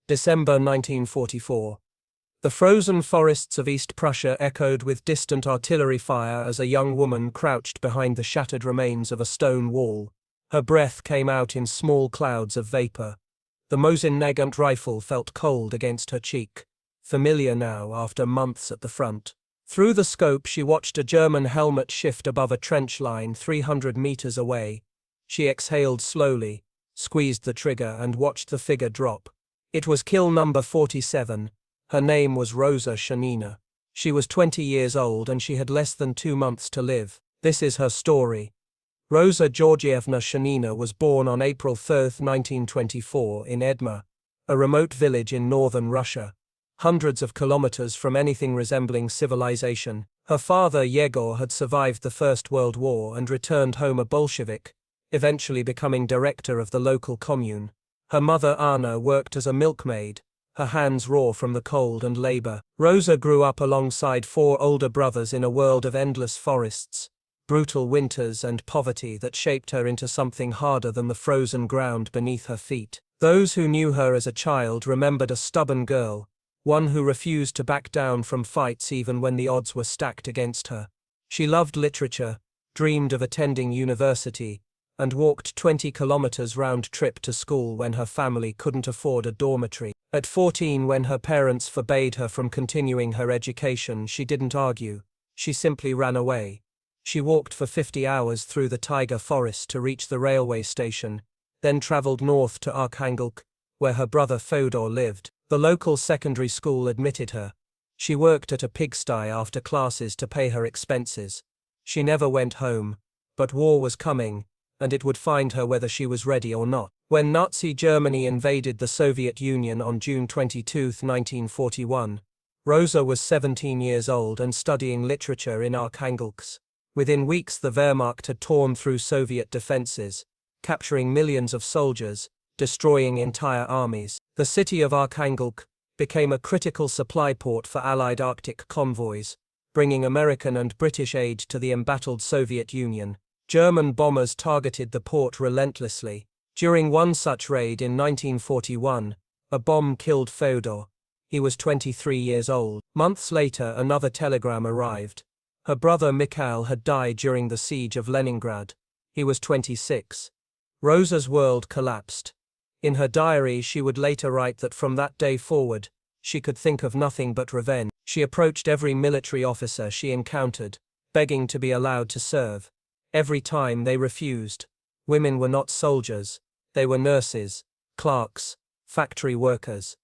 December 1944. The frozen forests of East Prussia echoed with distant artillery fire as a young woman crouched behind the shattered remains of a stone wall. Her breath came out in small clouds of vapor. The Mosin Nagant rifle felt cold against her cheek, familiar now after months at the front. Through the scope she watched a German helmet shift above a trench line 300 meters away. She exhaled slowly, squeezed the trigger and watched the figure drop. It was kill number 47. Her name was Roza Shanina. She was 20 years old and she had less than 2 months to live. This is her story. Roza Georgievna Shanina was born on April 3, 1924 in Edma, a remote village in northern Russia, hundreds of kilometers from anything resembling civilization. Her father Yegor had survived the First World War and returned home a Bolshevik, eventually becoming director of the local commune. Her mother Anna worked as a milkmaid, her hands raw from the cold and labor. Roza grew up alongside 4 older brothers in a world of endless forests, brutal winters and poverty that shaped her into something harder than the frozen ground beneath her feet. Those who knew her as a child remembered a stubborn girl, one who refused to back down from fights even when the odds were stacked against her. She loved literature, dreamed of attending university, and walked 20 kilometers round trip to school when her family couldn't afford a dormitory. At 14, when her parents forbade her from continuing her education, she didn't argue. She simply ran away. She walked for 50 hours through the taiga forest to reach the railway station, then traveled north to Arkhangelsk, where her brother Fodor lived. The local secondary school admitted her. She worked at a pigsty after classes to pay her expenses. She never went home, but war was coming, and it would find her whether she was ready or not. When Nazi Germany invaded the Soviet Union on June 22, 1941, Roza was 17 years old and studying literature in Arkhangelsk. Within weeks the Wehrmacht had torn through Soviet defenses, capturing millions of soldiers, destroying entire armies. The city of Arkhangelsk became a critical supply port for Allied Arctic convoys, bringing American and British aid to the embattled Soviet Union. German bombers targeted the port relentlessly. During one such raid in 1941, a bomb killed Fodor. He was 23 years old. Months later, another telegram arrived. Her brother Mikhail had died during the siege of Leningrad. He was 26. Roza's world collapsed. In her diary, she would later write that from that day forward, she could think of nothing but revenge. She approached every military officer she encountered, begging to be allowed to serve. Every time they refused. Women were not soldiers, they were nurses, clerks, factory workers.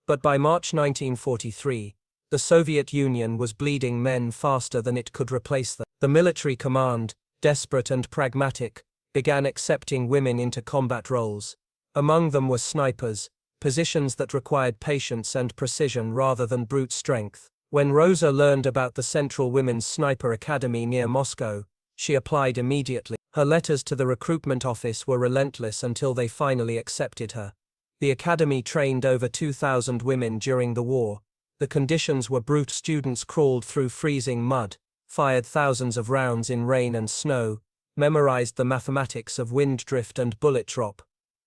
But by March 1943, the Soviet Union was bleeding men faster than it could replace them. The military command, desperate and pragmatic, began accepting women into combat roles. Among them were snipers, positions that required patience and precision rather than brute strength. When Roza learned about the Central Women's Sniper Academy near Moscow, she applied immediately. Her letters to the recruitment office were relentless until they finally accepted her. The academy trained over 2,000 women during the war. The conditions were brutal. Students crawled through freezing mud, fired thousands of rounds in rain and snow, memorized the mathematics of wind drift and bullet drop.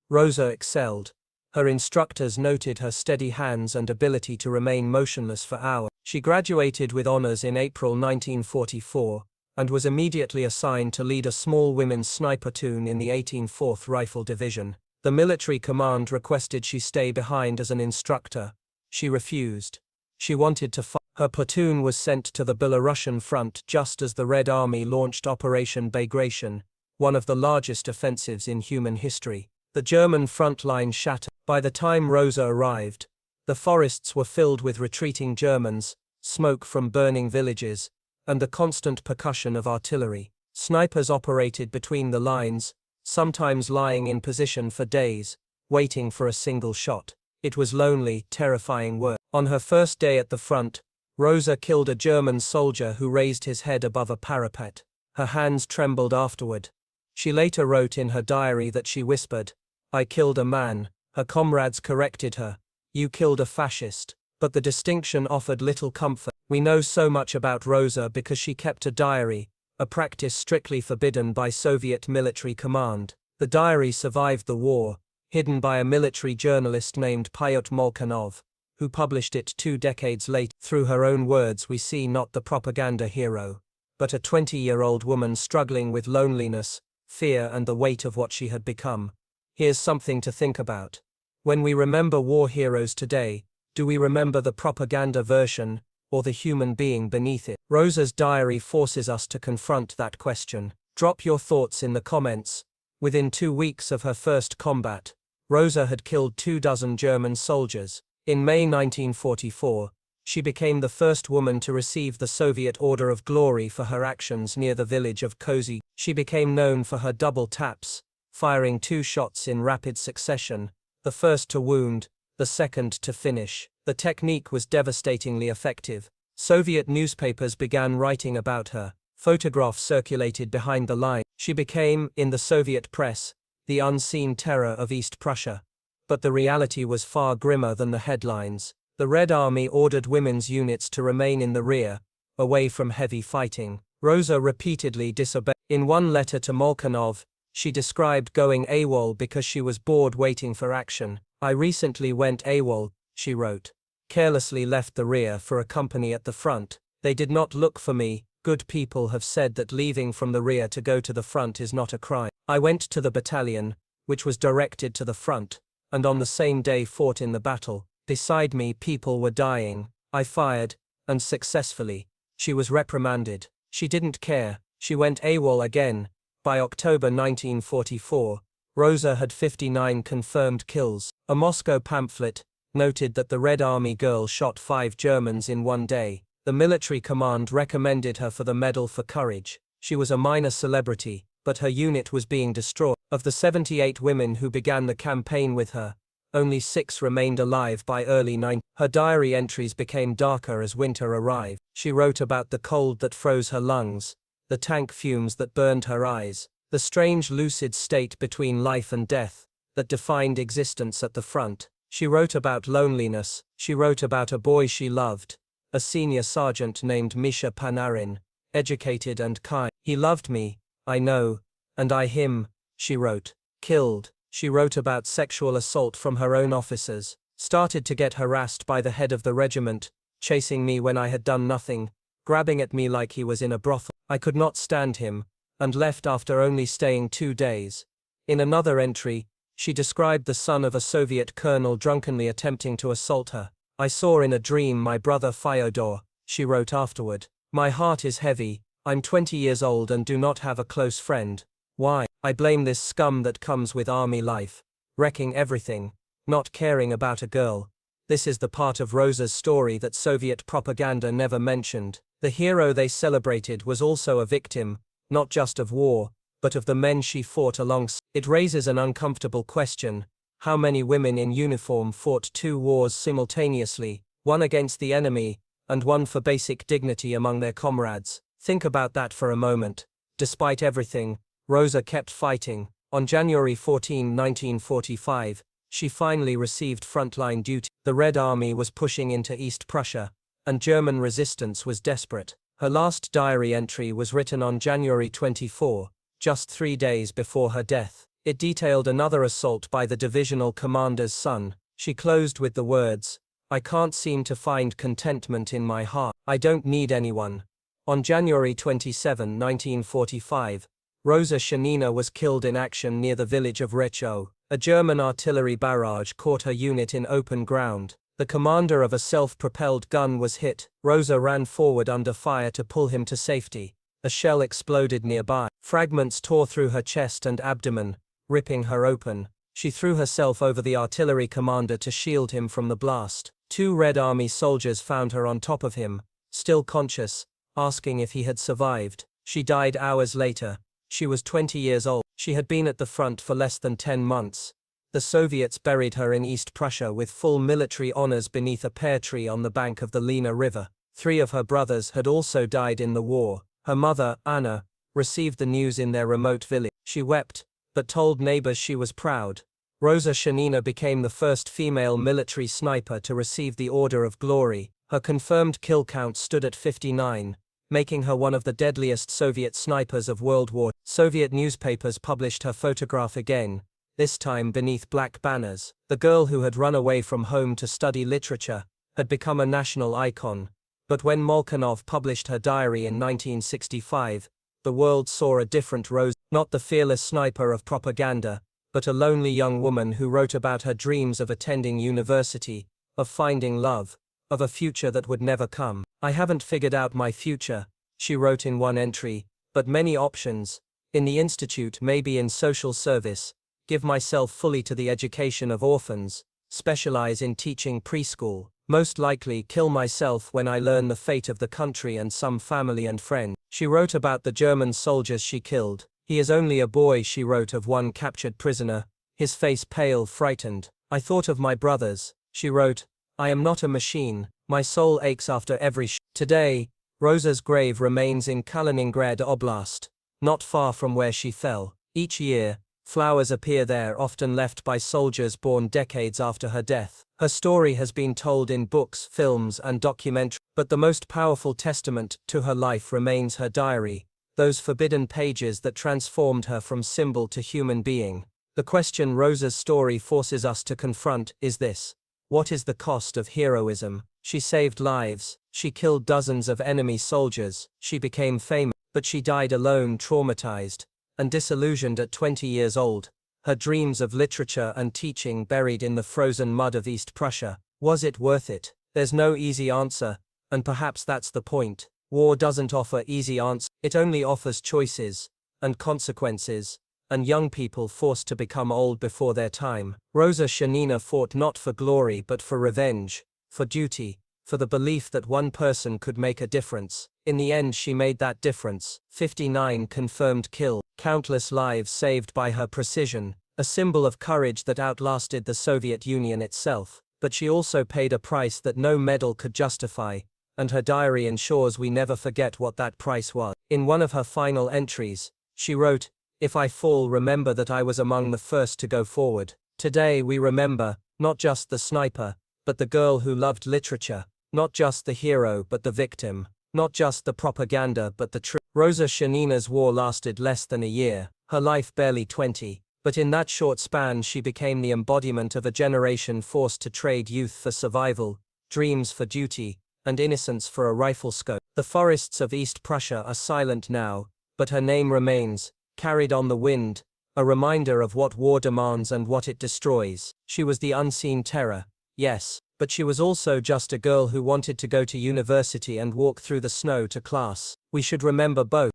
Roza excelled. Her instructors noted her steady hands and ability to remain motionless for hours. She graduated with honors in April 1944, and was immediately assigned to lead a small women's sniper platoon in the 18th Rifle Division. The military command requested she stay behind as an instructor. She refused. She wanted to fight. Her platoon was sent to the Belarusian front just as the Red Army launched Operation Bagration, one of the largest offensives in human history. The German front line shattered. By the time Roza arrived, the forests were filled with retreating Germans, smoke from burning villages, and the constant percussion of artillery. Snipers operated between the lines, sometimes lying in position for days, waiting for a single shot. It was lonely, terrifying work. On her first day at the front, Roza killed a German soldier who raised his head above a parapet. Her hands trembled afterward. She later wrote in her diary that she whispered, "I killed a man." Her comrades corrected her, "You killed a fascist." But the distinction offered little comfort. We know so much about Roza because she kept a diary, a practice strictly forbidden by Soviet military command. The diary survived the war, hidden by a military journalist named Pyotr Molchanov, who published it 2 decades later. Through her own words, we see not the propaganda hero, but a 20-year-old woman struggling with loneliness, fear, and the weight of what she had become. Here's something to think about. When we remember war heroes today, do we remember the propaganda version, or the human being beneath it? Roza's diary forces us to confront that question. Drop your thoughts in the comments. Within 2 weeks of her first combat, Roza had killed 24 German soldiers. In May 1944, she became the first woman to receive the Soviet Order of Glory for her actions near the village of Kozy. She became known for her double taps, firing 2 shots in rapid succession, the first to wound, the second to finish. The technique was devastatingly effective. Soviet newspapers began writing about her. Photographs circulated behind the line. She became, in the Soviet press, the unseen terror of East Prussia. But the reality was far grimmer than the headlines. The Red Army ordered women's units to remain in the rear, away from heavy fighting. Roza repeatedly disobeyed. In one letter to Molchanov, she described going AWOL because she was bored waiting for action. "I recently went AWOL," she wrote. "Carelessly left the rear for a company at the front. They did not look for me. Good people have said that leaving from the rear to go to the front is not a crime. I went to the battalion, which was directed to the front, and on the same day fought in the battle. Beside me people were dying. I fired, and successfully." She was reprimanded. She didn't care. She went AWOL again. By October 1944, Roza had 59 confirmed kills. A Moscow pamphlet noted that the Red Army girl shot 5 Germans in one day. The military command recommended her for the Medal for Courage. She was a minor celebrity, but her unit was being destroyed. Of the 78 women who began the campaign with her, only 6 remained alive by early 90s. Her diary entries became darker as winter arrived. She wrote about the cold that froze her lungs, the tank fumes that burned her eyes, the strange lucid state between life and death that defined existence at the front. She wrote about loneliness. She wrote about a boy she loved, a senior sergeant named Misha Panarin, educated and kind. "He loved me, I know, and I him," she wrote. Killed. She wrote about sexual assault from her own officers. "Started to get harassed by the head of the regiment, chasing me when I had done nothing, grabbing at me like he was in a brothel. I could not stand him, and left after only staying 2 days." In another entry, she described the son of a Soviet colonel drunkenly attempting to assault her. "I saw in a dream my brother Fyodor," she wrote afterward. "My heart is heavy. I'm 20 years old and do not have a close friend. Why? I blame this scum that comes with army life, wrecking everything, not caring about a girl." This is the part of Roza's story that Soviet propaganda never mentioned. The hero they celebrated was also a victim, not just of war, but of the men she fought alongside. It raises an uncomfortable question. How many women in uniform fought 2 wars simultaneously, one against the enemy, and one for basic dignity among their comrades? Think about that for a moment. Despite everything, Roza kept fighting. On January 14, 1945, she finally received frontline duty. The Red Army was pushing into East Prussia, and German resistance was desperate. Her last diary entry was written on January 24, just 3 days before her death. It detailed another assault by the divisional commander's son. She closed with the words, "I can't seem to find contentment in my heart. I don't need anyone." On January 27, 1945, Roza Shanina was killed in action near the village of Recho. A German artillery barrage caught her unit in open ground. The commander of a self-propelled gun was hit. Roza ran forward under fire to pull him to safety. A shell exploded nearby. Fragments tore through her chest and abdomen, ripping her open. She threw herself over the artillery commander to shield him from the blast. 2 Red Army soldiers found her on top of him, still conscious, asking if he had survived. She died hours later. She was 20 years old. She had been at the front for less than 10 months. The Soviets buried her in East Prussia with full military honors beneath a pear tree on the bank of the Lena River. 3 of her brothers had also died in the war. Her mother, Anna, received the news in their remote village. She wept, but told neighbors she was proud. Roza Shanina became the first female military sniper to receive the Order of Glory. Her confirmed kill count stood at 59, making her one of the deadliest Soviet snipers of World War. Soviet newspapers published her photograph again, this time beneath black banners. The girl who had run away from home to study literature had become a national icon. But when Molchanov published her diary in 1965, the world saw a different Roza, not the fearless sniper of propaganda, but a lonely young woman who wrote about her dreams of attending university, of finding love, of a future that would never come. "I haven't figured out my future," she wrote in one entry, "but many options. In the institute, maybe in social service, give myself fully to the education of orphans, specialize in teaching preschool, most likely kill myself when I learn the fate of the country and some family and friends." She wrote about the German soldiers she killed. "He is only a boy," she wrote of one captured prisoner, his face pale, frightened. "I thought of my brothers," she wrote. "I am not a machine, my soul aches after every Today, Roza's grave remains in Kaliningrad Oblast, not far from where she fell. Each year, flowers appear there, often left by soldiers born decades after her death. Her story has been told in books, films, and documentaries, but the most powerful testament to her life remains her diary, those forbidden pages that transformed her from symbol to human being. The question Roza's story forces us to confront is this: what is the cost of heroism? She saved lives, she killed dozens of enemy soldiers, she became famous, but she died alone, traumatized, and disillusioned at 20 years old, her dreams of literature and teaching buried in the frozen mud of East Prussia. Was it worth it? There's no easy answer, and perhaps that's the point. War doesn't offer easy answers, it only offers choices, and consequences, and young people forced to become old before their time. Roza Shanina fought not for glory but for revenge, for duty, for the belief that one person could make a difference. In the end she made that difference. 59 confirmed killed, countless lives saved by her precision, a symbol of courage that outlasted the Soviet Union itself. But she also paid a price that no medal could justify, and her diary ensures we never forget what that price was. In one of her final entries, she wrote, "If I fall, remember that I was among the first to go forward." Today we remember, not just the sniper, but the girl who loved literature, not just the hero but the victim, not just the propaganda but the truth. Roza Shanina's war lasted less than a year, her life barely 20, but in that short span she became the embodiment of a generation forced to trade youth for survival, dreams for duty, and innocence for a rifle scope. The forests of East Prussia are silent now, but her name remains, carried on the wind, a reminder of what war demands and what it destroys. She was the unseen terror, yes, but she was also just a girl who wanted to go to university and walk through the snow to class. We should remember both.